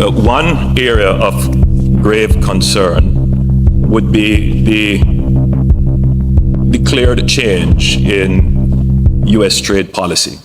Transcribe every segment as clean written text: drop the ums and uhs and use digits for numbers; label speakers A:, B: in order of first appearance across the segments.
A: One area of grave concern would be the declared change in U.S. trade policy.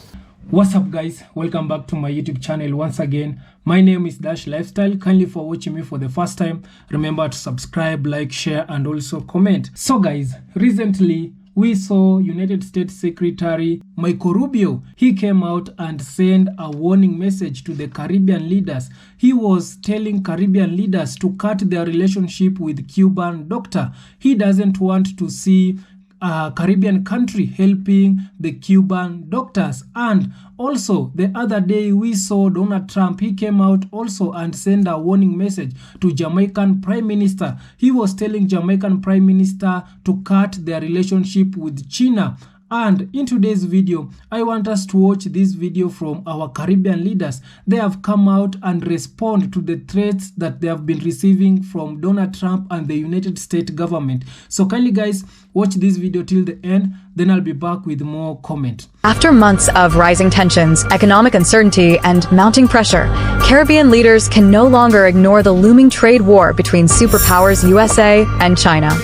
B: What's up, guys? Welcome back to my YouTube channel once again. My name is Dash Lifestyle. Kindly for watching me for the first time, remember to subscribe, like, share, and also comment. So guys, recently we saw United States Secretary Marco Rubio. He came out and sent a warning message to the Caribbean leaders. He was telling Caribbean leaders to cut their relationship with Cuban doctor. He doesn't want to see a Caribbean country helping the Cuban doctors. And also the other day we saw Donald Trump. He came out also and sent a warning message to Jamaican Prime Minister. He was telling Jamaican Prime Minister to cut their relationship with China. And in today's video, I want us to watch this video from our Caribbean leaders. They have come out and respond to the threats that they have been receiving from Donald Trump and the United States government. So kindly guys, watch this video till the end, then I'll be back with more comment.
C: After months of rising tensions, economic uncertainty, and mounting pressure, Caribbean leaders can no longer ignore the looming trade war between superpowers USA and China.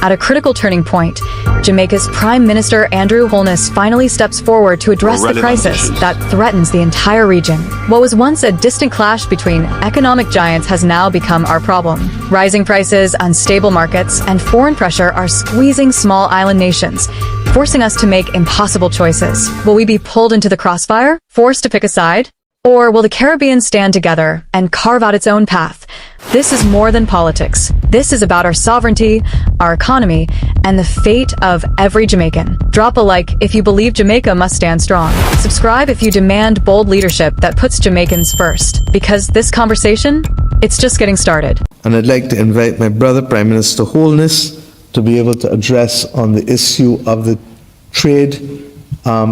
C: At a critical turning point, Jamaica's Prime Minister Andrew Holness finally steps forward to address the crisis that threatens the entire region. What was once a distant clash between economic giants has now become our problem. Rising prices, unstable markets, and foreign pressure are squeezing small island nations, forcing us to make impossible choices. Will we be pulled into the crossfire, forced to pick a side? Or will the Caribbean stand together and carve out its own path? This is more than politics. This is about our sovereignty, our economy, and the fate of every Jamaican. Drop a like if you believe Jamaica must stand strong. Subscribe if you demand bold leadership that puts Jamaicans first. Because this conversation, it's just getting started.
D: And I'd like to invite my brother, Prime Minister Holness, to be able to address on the issue of the trade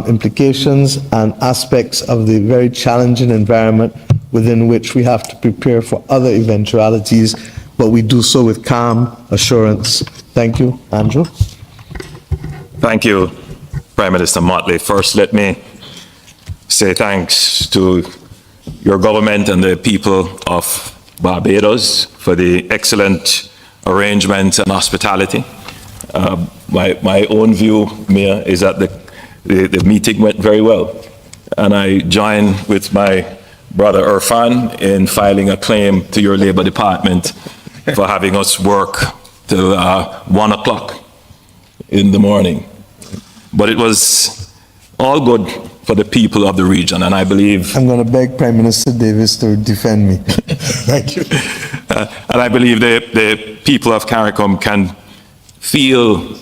D: implications and aspects of the very challenging environment within which we have to prepare for other eventualities, but we do so with calm assurance. Thank you. Andrew.
A: Thank you, Prime Minister Motley. First, let me say thanks to your government and the people of Barbados for the excellent arrangements and hospitality. My own view, Mayor, is that the meeting went very well, and I join with my brother Irfan in filing a claim to your Labour Department for having us work till 1 o'clock in the morning. But it was all good for the people of the region, and I believe...
D: I'm going to beg Prime Minister Davis to defend me. Thank you.
A: And I believe the people of CARICOM can feel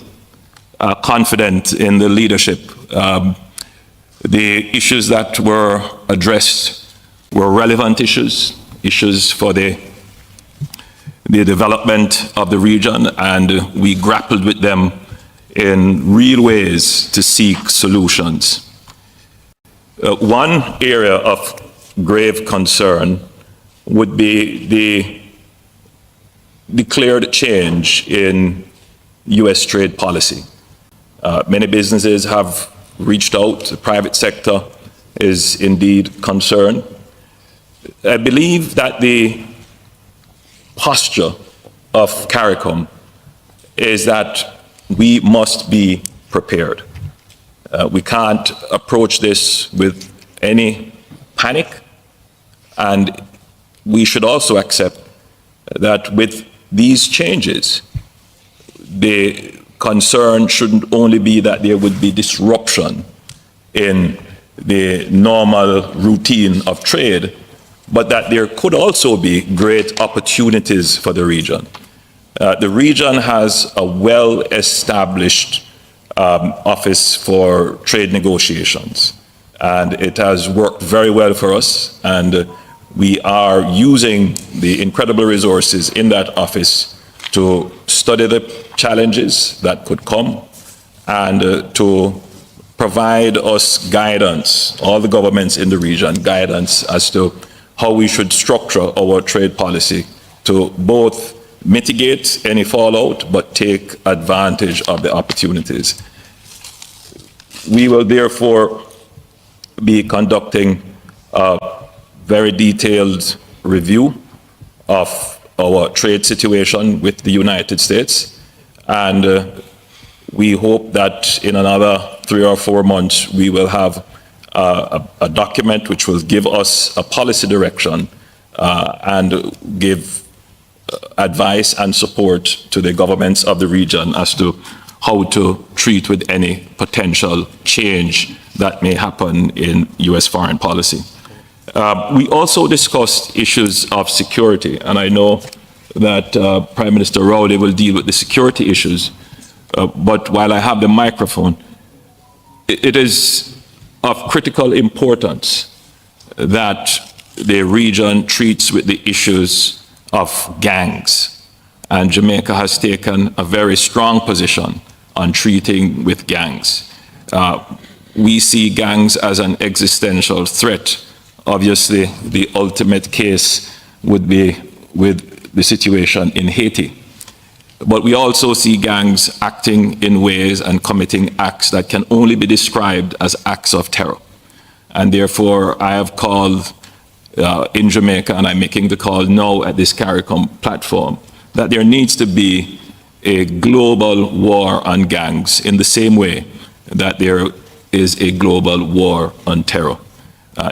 A: confident in the leadership. The issues that were addressed were relevant issues for the development of the region, and we grappled with them in real ways to seek solutions. One area of grave concern would be the declared change in U.S. trade policy. Many businesses have reached out. The private sector is indeed concerned. I believe that the posture of CARICOM is that we must be prepared. We can't approach this with any panic, and we should also accept that with these changes, the concern shouldn't only be that there would be disruption in the normal routine of trade, but that there could also be great opportunities for the region. The region has a well-established office for trade negotiations, and it has worked very well for us, and we are using the incredible resources in that office to study the challenges that could come and to provide us guidance, all the governments in the region, guidance as to how we should structure our trade policy to both mitigate any fallout but take advantage of the opportunities. We will therefore be conducting a very detailed review of our trade situation with the United States, and we hope that in another 3 or 4 months we will have a document which will give us a policy direction and give advice and support to the governments of the region as to how to treat with any potential change that may happen in U.S. foreign policy. We also discussed issues of security, and I know that Prime Minister Rowley will deal with the security issues, but while I have the microphone, it is of critical importance that the region treats with the issues of gangs, and Jamaica has taken a very strong position on treating with gangs. We see gangs as an existential threat. Obviously, the ultimate case would be with the situation in Haiti. But we also see gangs acting in ways and committing acts that can only be described as acts of terror. And therefore, I have called in Jamaica, and I'm making the call now at this CARICOM platform, that there needs to be a global war on gangs in the same way that there is a global war on terror.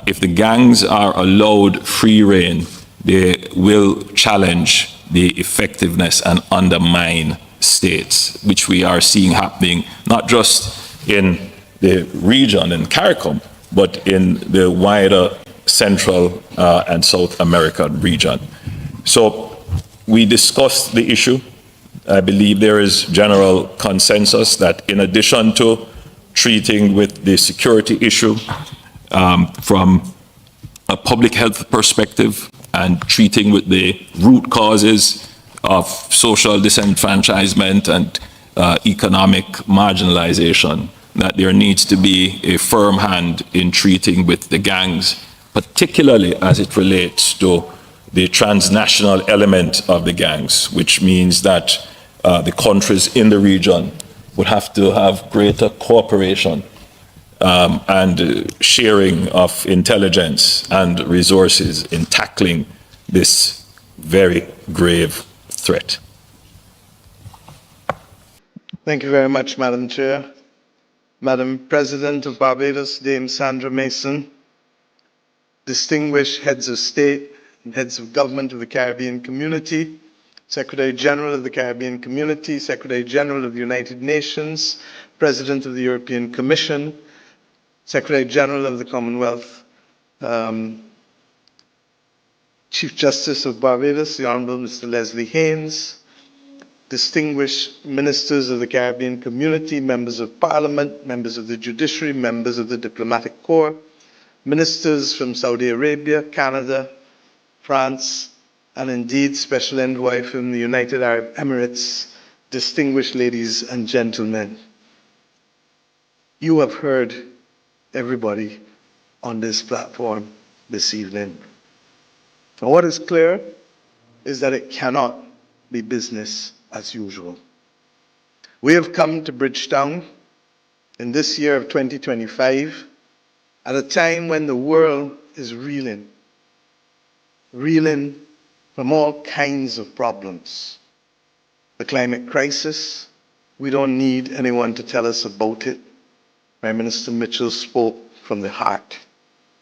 A: If the gangs are allowed free rein, they will challenge the effectiveness and undermine states, which we are seeing happening not just in the region in CARICOM, but in the wider Central and South America region. So we discussed the issue. I believe there is general consensus that in addition to treating with the security issue from a public health perspective and treating with the root causes of social disenfranchisement and economic marginalization, that there needs to be a firm hand in treating with the gangs, particularly as it relates to the transnational element of the gangs, which means that the countries in the region would have to have greater cooperation and sharing of intelligence and resources in tackling this very grave threat.
D: Thank you very much, Madam Chair. Madam President of Barbados, Dame Sandra Mason, distinguished heads of state and heads of government of the Caribbean community, Secretary General of the Caribbean Community, Secretary General of the United Nations, President of the European Commission, Secretary General of the Commonwealth, Chief Justice of Barbados, the Honorable Mr. Leslie Haynes, distinguished ministers of the Caribbean community, members of Parliament, members of the judiciary, members of the diplomatic corps, ministers from Saudi Arabia, Canada, France, and indeed Special Envoy from the United Arab Emirates, distinguished ladies and gentlemen. You have heard everybody on this platform this evening. And what is clear is that it cannot be business as usual. We have come to Bridgetown in this year of 2025 at a time when the world is reeling from all kinds of problems. The climate crisis, we don't need anyone to tell us about it. Prime Minister Mitchell spoke from the heart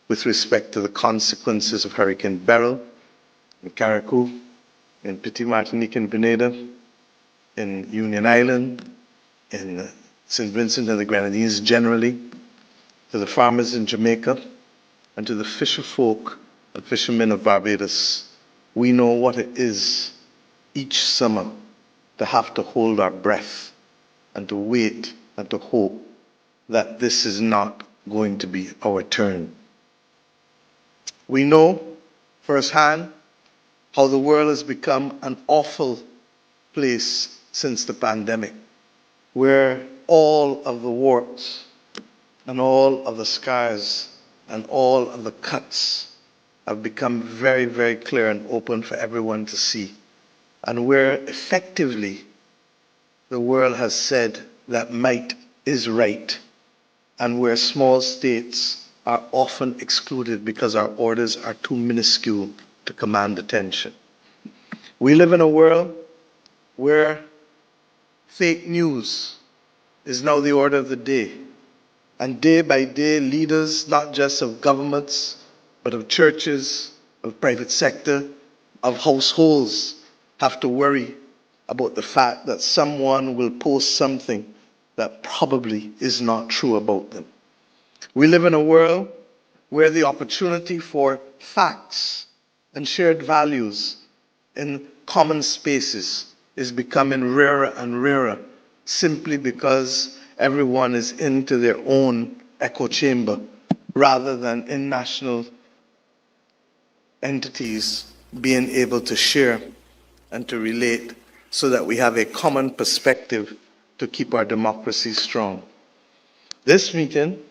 D: with respect to the consequences of Hurricane Beryl in Carriacou, in Petit Martinique and Grenada, in Union Island, in St. Vincent and the Grenadines generally, to the farmers in Jamaica, and to the fisher folk and fishermen of Barbados. We know what it is each summer to have to hold our breath and to wait and to hope that this is not going to be our turn. We know firsthand how the world has become an awful place since the pandemic, where all of the warts and all of the scars and all of the cuts have become very, very clear and open for everyone to see, and where effectively the world has said that might is right, and where small states are often excluded because our orders are too minuscule to command attention. We live in a world where fake news is now the order of the day. And day by day, leaders, not just of governments, but of churches, of private sector, of households, have to worry about the fact that someone will post something that probably is not true about them. We live in a world where the opportunity for facts and shared values in common spaces is becoming rarer and rarer simply because everyone is into their own echo chamber rather than in national entities being able to share and to relate so that we have a common perspective to keep our democracy strong. This meeting,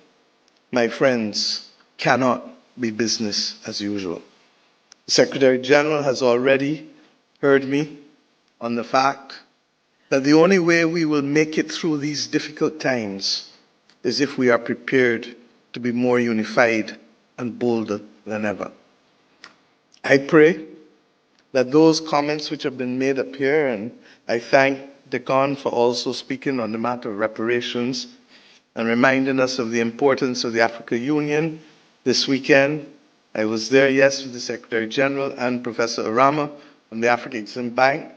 D: my friends, cannot be business as usual. The Secretary General has already heard me on the fact that the only way we will make it through these difficult times is if we are prepared to be more unified and bolder than ever. I pray that those comments which have been made up here, and I thank Decon for also speaking on the matter of reparations and reminding us of the importance of the African Union this weekend. I was there, yes, with the Secretary General and Professor Arama from the African Exim Bank.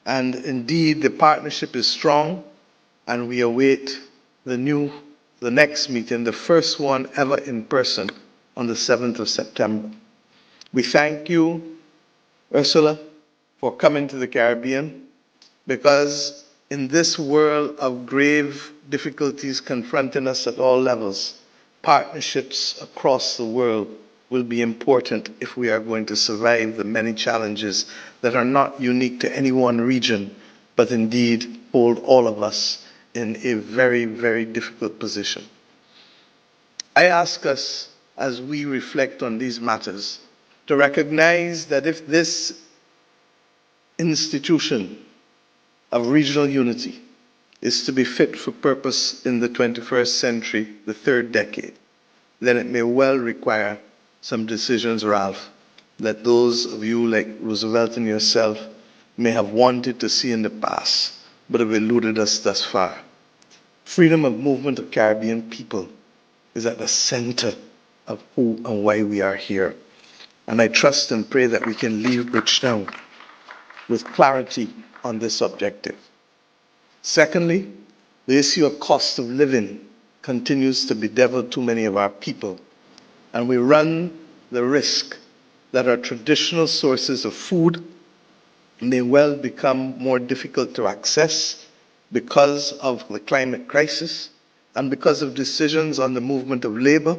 D: And indeed, the partnership is strong, and we await the next meeting, the first one ever in person, on the 7th of September. We thank you, Ursula, for coming to the Caribbean, because in this world of grave difficulties confronting us at all levels, partnerships across the world will be important if we are going to survive the many challenges that are not unique to any one region, but indeed hold all of us in a very, very difficult position. I ask us, as we reflect on these matters, to recognize that if this institution of regional unity is to be fit for purpose in the 21st century, the third decade, then it may well require some decisions, Ralph, that those of you like Roosevelt and yourself may have wanted to see in the past, but have eluded us thus far. Freedom of movement of Caribbean people is at the center of who and why we are here. And I trust and pray that we can leave Bridgetown with clarity on this objective. Secondly, the issue of cost of living continues to bedevil too many of our people, and we run the risk that our traditional sources of food may well become more difficult to access because of the climate crisis and because of decisions on the movement of labor.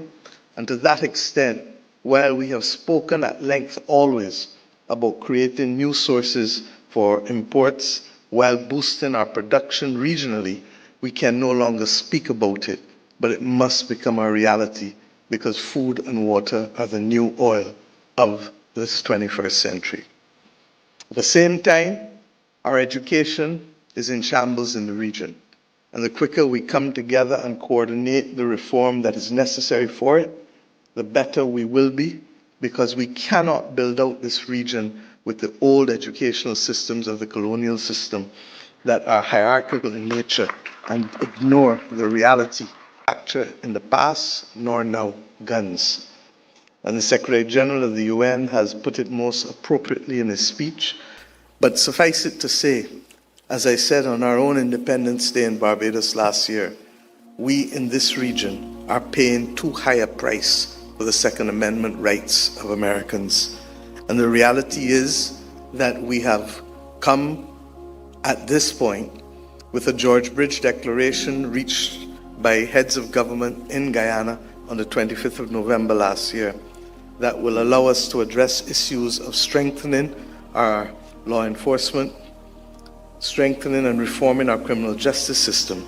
D: And to that extent, while we have spoken at length always about creating new sources for imports while boosting our production regionally, we can no longer speak about it, but it must become a reality, because food and water are the new oil of this 21st century. At the same time, our education is in shambles in the region, and the quicker we come together and coordinate the reform that is necessary for it, the better we will be, because we cannot build out this region with the old educational systems of the colonial system that are hierarchical in nature and ignore the reality factor in the past, nor now guns. And the Secretary General of the UN has put it most appropriately in his speech. But suffice it to say, as I said on our own Independence Day in Barbados last year, we in this region are paying too high a price for the Second Amendment rights of Americans. And the reality is that we have come at this point with a George Bridge Declaration reached by heads of government in Guyana on the 25th of November last year that will allow us to address issues of strengthening our law enforcement, strengthening and reforming our criminal justice system,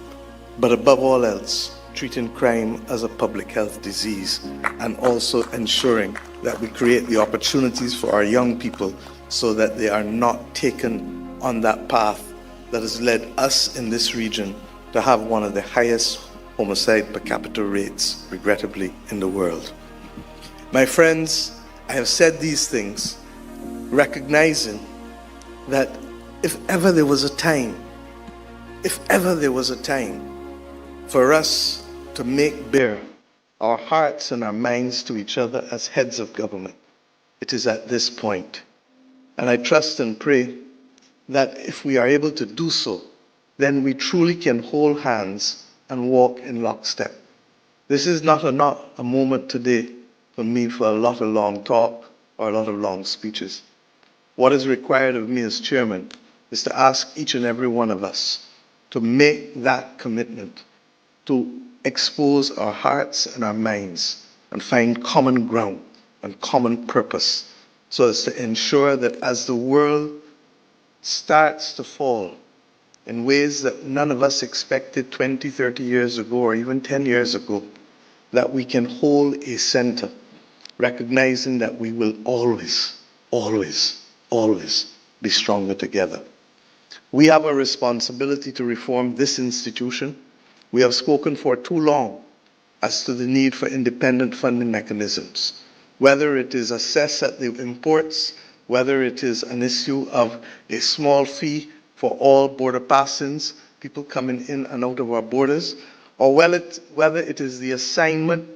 D: but above all else, treating crime as a public health disease, and also ensuring that we create the opportunities for our young people so that they are not taken on that path that has led us in this region to have one of the highest homicide per capita rates, regrettably, in the world. My friends, I have said these things recognizing that if ever there was a time, for us to make bare our hearts and our minds to each other as heads of government, it is at this point. And I trust and pray that if we are able to do so, then we truly can hold hands and walk in lockstep. This is not a moment today for me for a lot of long talk or a lot of long speeches. What is required of me as chairman is to ask each and every one of us to make that commitment, to expose our hearts and our minds and find common ground and common purpose, so as to ensure that as the world starts to fall in ways that none of us expected 20, 30 years ago or even 10 years ago, that we can hold a center, recognizing that we will always, always, always be stronger together. We have a responsibility to reform this institution. We have spoken for too long as to the need for independent funding mechanisms, whether it is assessed at the imports, whether it is an issue of a small fee for all border passings, people coming in and out of our borders, or whether it is the assignment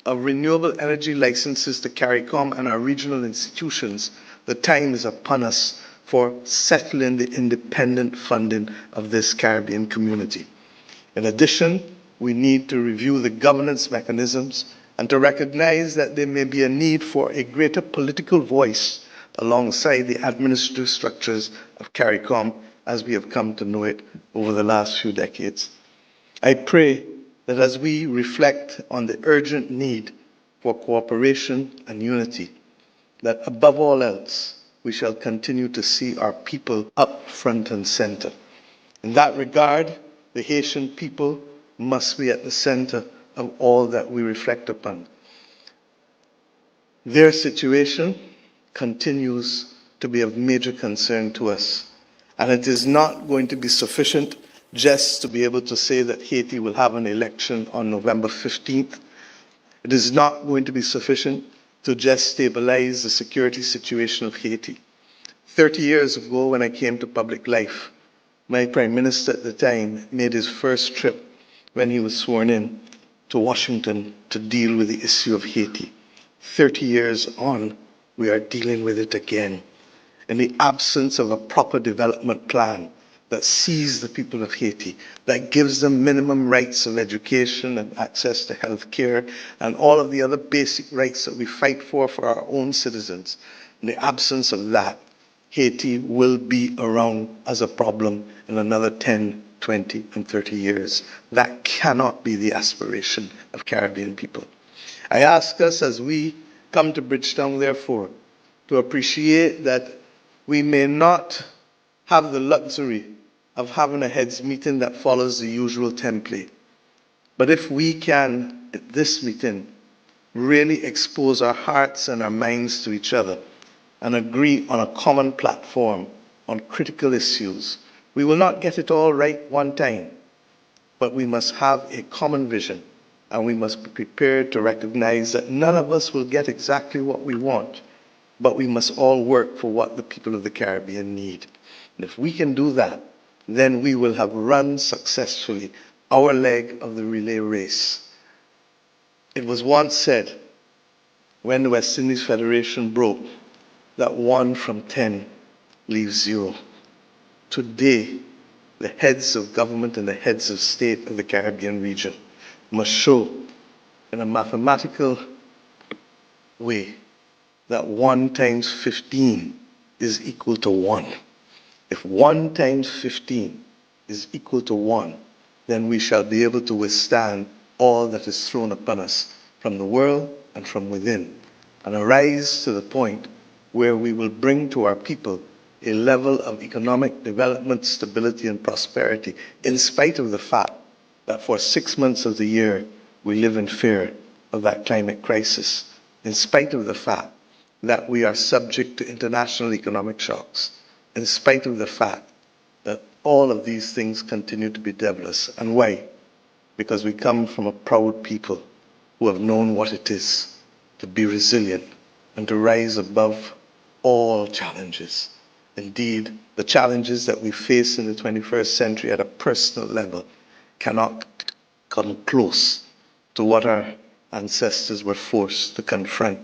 D: of renewable energy licenses to CARICOM and our regional institutions. The time is upon us for settling the independent funding of this Caribbean community. In addition, we need to review the governance mechanisms and to recognize that there may be a need for a greater political voice alongside the administrative structures of CARICOM as we have come to know it over the last few decades. I pray that as we reflect on the urgent need for cooperation and unity, that above all else, we shall continue to see our people up front and center. In that regard, the Haitian people must be at the center of all that we reflect upon. Their situation continues to be of major concern to us. And it is not going to be sufficient just to be able to say that Haiti will have an election on November 15th. It is not going to be sufficient to just stabilize the security situation of Haiti. 30 years ago, when I came to public life, my prime minister at the time made his first trip when he was sworn in to Washington to deal with the issue of Haiti. 30 years on, we are dealing with it again. In the absence of a proper development plan that sees the people of Haiti, that gives them minimum rights of education and access to health care and all of the other basic rights that we fight for our own citizens. In the absence of that, Haiti will be around as a problem in another 10, 20, and 30 years. That cannot be the aspiration of Caribbean people. I ask us as we come to Bridgetown, therefore, to appreciate that we may not have the luxury of having a heads meeting that follows the usual template. But if we can, at this meeting, really expose our hearts and our minds to each other and agree on a common platform on critical issues, we will not get it all right one time, but we must have a common vision, and we must be prepared to recognize that none of us will get exactly what we want, but we must all work for what the people of the Caribbean need. And if we can do that, then we will have run successfully our leg of the relay race. It was once said, when the West Indies Federation broke, that 1 from 10 leaves 0. Today, the heads of government and the heads of state of the Caribbean region must show in a mathematical way that 1 times 15 is equal to 1. If 1 times 15 is equal to 1, then we shall be able to withstand all that is thrown upon us from the world and from within, and arise to the point where we will bring to our people a level of economic development, stability, and prosperity, in spite of the fact that for 6 months of the year we live in fear of that climate crisis, in spite of the fact that we are subject to international economic shocks, in spite of the fact that all of these things continue to be devilish. And why? Because we come from a proud people who have known what it is to be resilient and to rise above all challenges Indeed, the challenges that we face in the 21st century at a personal level cannot come close to what our ancestors were forced to confront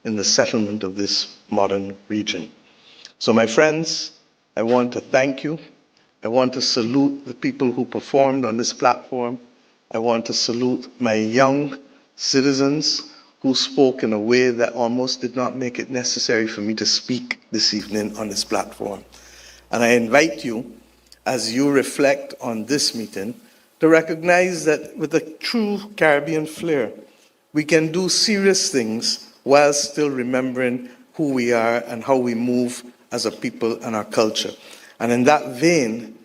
D: in the settlement of this modern region. So, my friends, I want to thank you. I want to salute the people who performed on this platform. I want to salute my young citizens who spoke in a way that almost did not make it necessary for me to speak this evening on this platform. And I invite you, as you reflect on this meeting, to recognize that with a true Caribbean flair, we can do serious things while still remembering who we are and how we move as a people and our culture. And in that vein,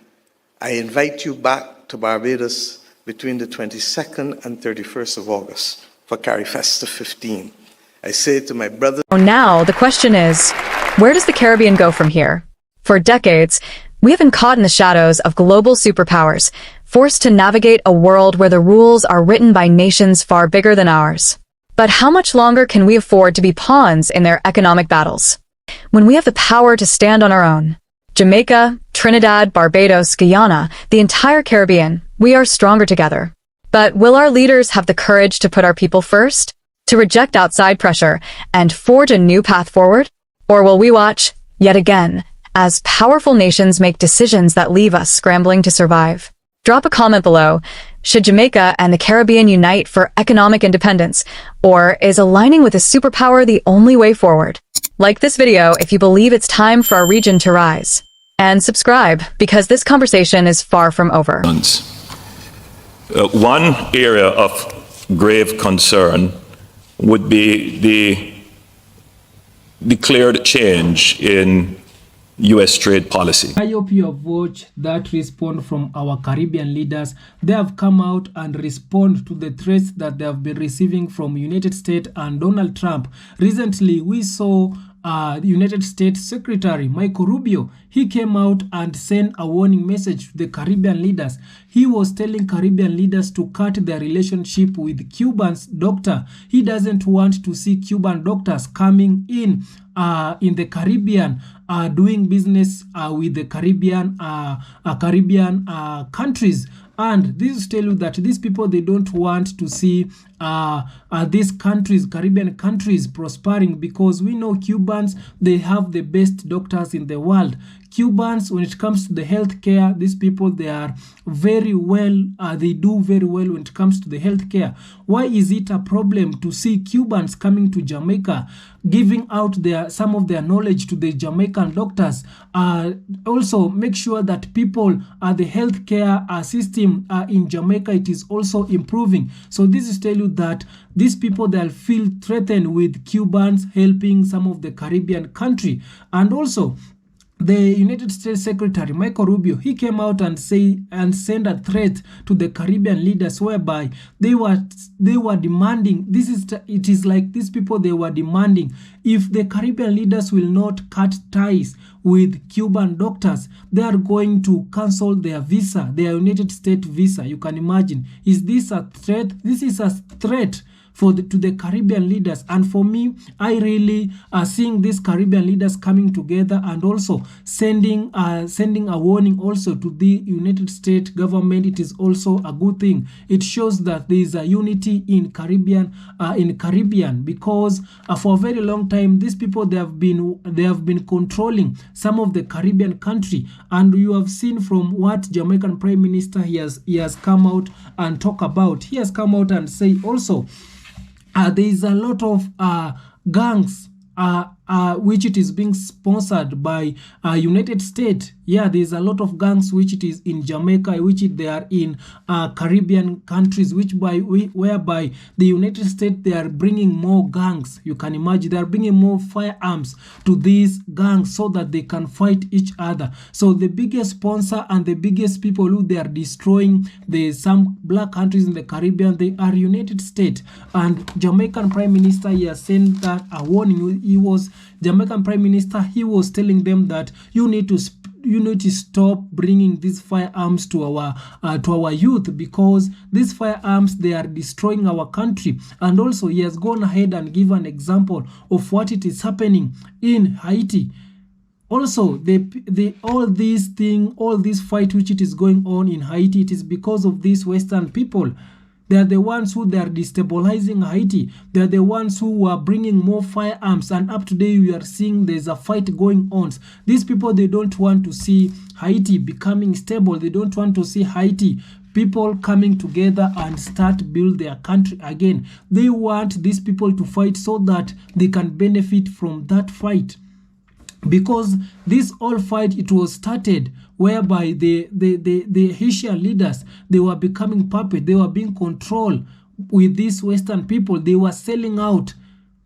D: I invite you back to Barbados between the 22nd and 31st of August for CariFesta 15. I say to my brothers...
C: Now, the question is, where does the Caribbean go from here? For decades, we have been caught in the shadows of global superpowers, forced to navigate a world where the rules are written by nations far bigger than ours. But how much longer can we afford to be pawns in their economic battles, when we have the power to stand on our own? Jamaica, Trinidad, Barbados, Guyana, the entire Caribbean, we are stronger together. But will our leaders have the courage to put our people first, to reject outside pressure, and forge a new path forward? Or will we watch, yet again, as powerful nations make decisions that leave us scrambling to survive? Drop a comment below. Should Jamaica and the Caribbean unite for economic independence, or is aligning with a superpower the only way forward? Like this video if you believe it's time for our region to rise. And subscribe, because this conversation is far from over.
A: One area of grave concern would be the declared change in U.S. trade policy.
B: I hope you have watched that response from our Caribbean leaders. They have come out and respond to the threats that they have been receiving from United States and Donald Trump. Recently, we saw the United States Secretary Marco Rubio. He came out and sent a warning message to the Caribbean leaders. He was telling Caribbean leaders to cut their relationship with Cuban's doctor. He doesn't want to see Cuban doctors coming in the Caribbean, doing business with the Caribbean countries. And this tell you that these people, they don't want to see these countries, Caribbean countries, prospering, because we know Cubans, they have the best doctors in the world. Cubans, when it comes to the healthcare, these people, they are very well, they do very well when it comes to the healthcare. Why is it a problem to see Cubans coming to Jamaica, giving out some of their knowledge to the Jamaican doctors? Also, make sure that people, the healthcare system in Jamaica, it is also improving. So this is tell you that these people, they'll feel threatened with Cubans helping some of the Caribbean country. And also, the United States Secretary Marco Rubio, he came out and sent a threat to the Caribbean leaders, whereby they were demanding. It is like these people, they were demanding, if the Caribbean leaders will not cut ties with Cuban doctors, they are going to cancel their visa, their United States visa. You can imagine. Is this a threat? This is a threat to the Caribbean leaders. And for me, I really seeing these Caribbean leaders coming together and also sending a warning also to the United States government. It is also a good thing. It shows that there is a unity in Caribbean, because for a very long time, these people, they have been controlling some of the Caribbean country. And you have seen from what Jamaican Prime Minister he has come out and talk about. He has come out and say also, there is a lot of gangs which it is being sponsored by United States. Yeah, there is a lot of gangs which it is in Jamaica, which they are in Caribbean countries, whereby the United States, they are bringing more gangs. You can imagine they are bringing more firearms to these gangs so that they can fight each other. So the biggest sponsor and the biggest people who they are destroying some black countries in the Caribbean, they are United States. And Jamaican Prime Minister, he has sent that a warning. Jamaican Prime Minister, he was telling them that you need to stop bringing these firearms to our youth, because these firearms, they are destroying our country. And also, he has gone ahead and given an example of what it is happening in Haiti. Also, all this fight which it is going on in Haiti, it is because of these Western people. They are the ones who they are destabilizing Haiti. They are the ones who are bringing more firearms. And up today, we are seeing there's a fight going on. These people, they don't want to see Haiti becoming stable. They don't want to see Haiti people coming together and start build their country again. They want these people to fight so that they can benefit from that fight. Because this all fight, it was started whereby the Haitian leaders, they were becoming puppet. They were being controlled with these Western people. They were selling out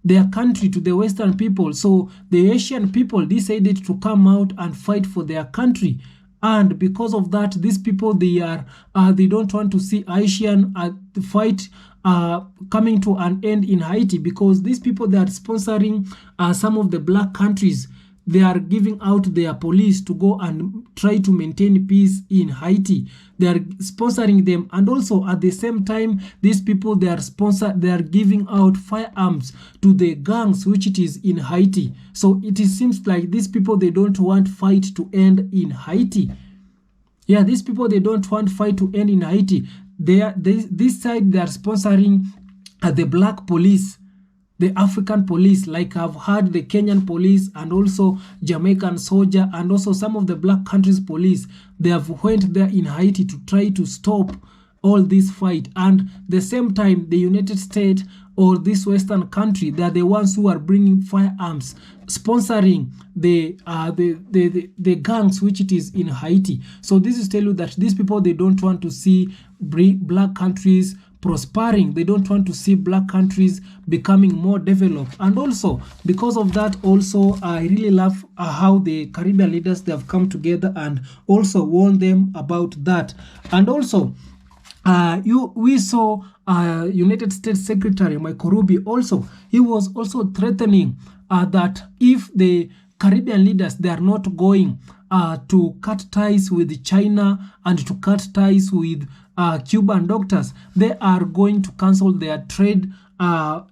B: their country to the Western people. So the Asian people decided to come out and fight for their country. And because of that, these people, they don't want to see Haitian fight coming to an end in Haiti, because these people, they are sponsoring some of the black countries. They are giving out their police to go and try to maintain peace in Haiti. They are sponsoring them, and also at the same time, these people, they are giving out firearms to the gangs which it is in Haiti. So it seems like these people, they don't want fight to end in Haiti. Yeah, these people, they don't want fight to end in Haiti. This side, they are sponsoring the black police, the African police, like I've heard the Kenyan police and also Jamaican soldier and also some of the black countries police. They have went there in Haiti to try to stop all this fight. And the same time, the United States or this Western country, they are the ones who are bringing firearms, sponsoring the gangs which it is in Haiti. So this is tell you that these people, they don't want to see black countries prospering. They don't want to see black countries becoming more developed. And also, because of that, also, I really love how the Caribbean leaders, they have come together and also warned them about that. And also, we saw United States Secretary Michael Rubio also. He was also threatening that if the Caribbean leaders, they are not going to cut ties with China and to cut ties with Cuban doctors, they are going to cancel their trade,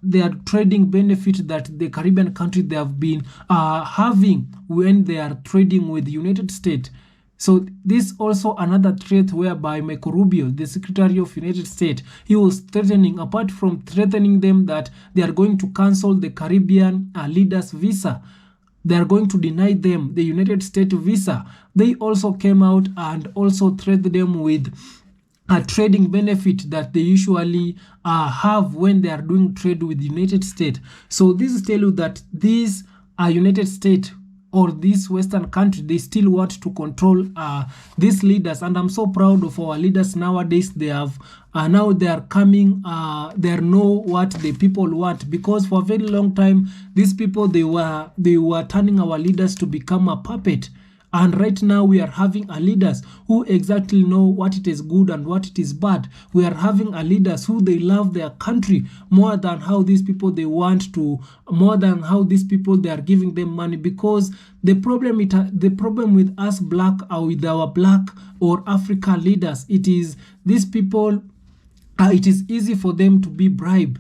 B: their trading benefit that the Caribbean countries, they have been having when they are trading with the United States. So this also another threat whereby Michael Rubio, the Secretary of United States, he was threatening, apart from threatening them that they are going to cancel the Caribbean leaders' visa, they are going to deny them the United States visa. They also came out and also threatened them with a trading benefit that they usually have when they are doing trade with the United States. So this is tell you that these United States or this Western country, they still want to control these leaders. And I'm so proud of our leaders nowadays. They have now they are coming, they know what the people want, because for a very long time, these people, they were turning our leaders to become a puppet. And right now we are having a leaders who exactly know what it is good and what it is bad. We are having a leaders who they love their country more than how these people they want to, more than how these people they are giving them money. Because the problem with us black or with our black or African leaders, it is these people, it is easy for them to be bribed.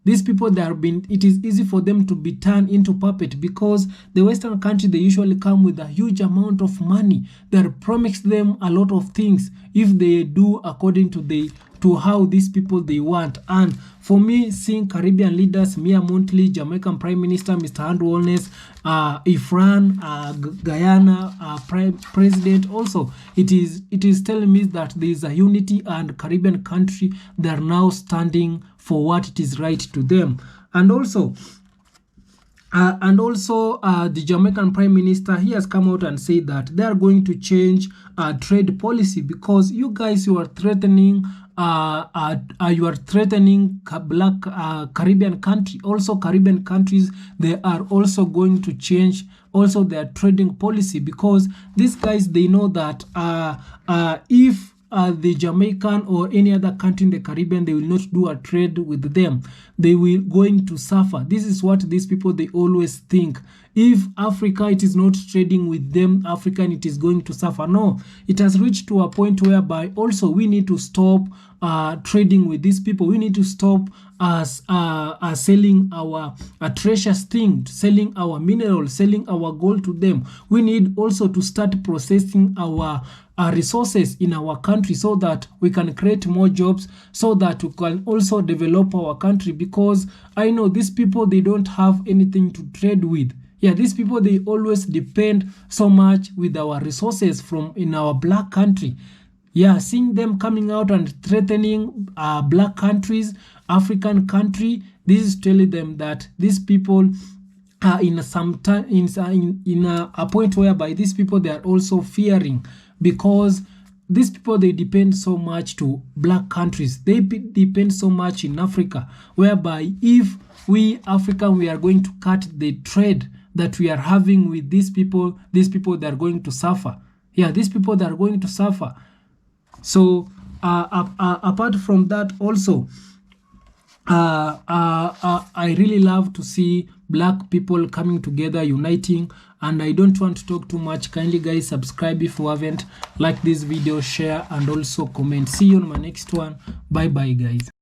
B: These people, it is easy for them to be turned into puppet, because the Western country, they usually come with a huge amount of money. They promise them a lot of things if they do according to how these people they want. And for me, seeing Caribbean leaders, Mia Montley, Jamaican Prime Minister Mr. Andrew Holness, Ifran, Guyana President, also it is telling me that there is a unity, and Caribbean country, they are now standing for what it is right to them. And also the Jamaican Prime Minister, he has come out and said that they are going to change trade policy, because you guys, you are threatening black Caribbean country. Also Caribbean countries, they are also going to change also their trading policy, because these guys, they know that if the Jamaican or any other country in the Caribbean, they will not do a trade with them, they will going to suffer. This is what these people, they always think. if Africa, it is not trading with them, African, it is going to suffer. No, it has reached to a point whereby also we need to stop trading with these people. We need to stop selling our precious things, selling our minerals, selling our gold to them. We need also to start processing our resources in our country so that we can create more jobs, so that we can also develop our country, because I know these people, they don't have anything to trade with. Yeah, these people, they always depend so much with our resources from in our black country. Yeah, seeing them coming out and threatening black countries, African country, this is telling them that these people are in some time in a point whereby these people, they are also fearing, because these people, they depend so much to black countries. They depend so much in Africa, whereby if we African, we are going to cut the trade that we are having with these people, they are going to suffer. Yeah, these people, they are going to suffer. So apart from that also, I really love to see black people coming together, uniting, and I don't want to talk too much. Kindly guys, subscribe if you haven't, like this video, share, and also comment. See you on my next one. Bye bye guys.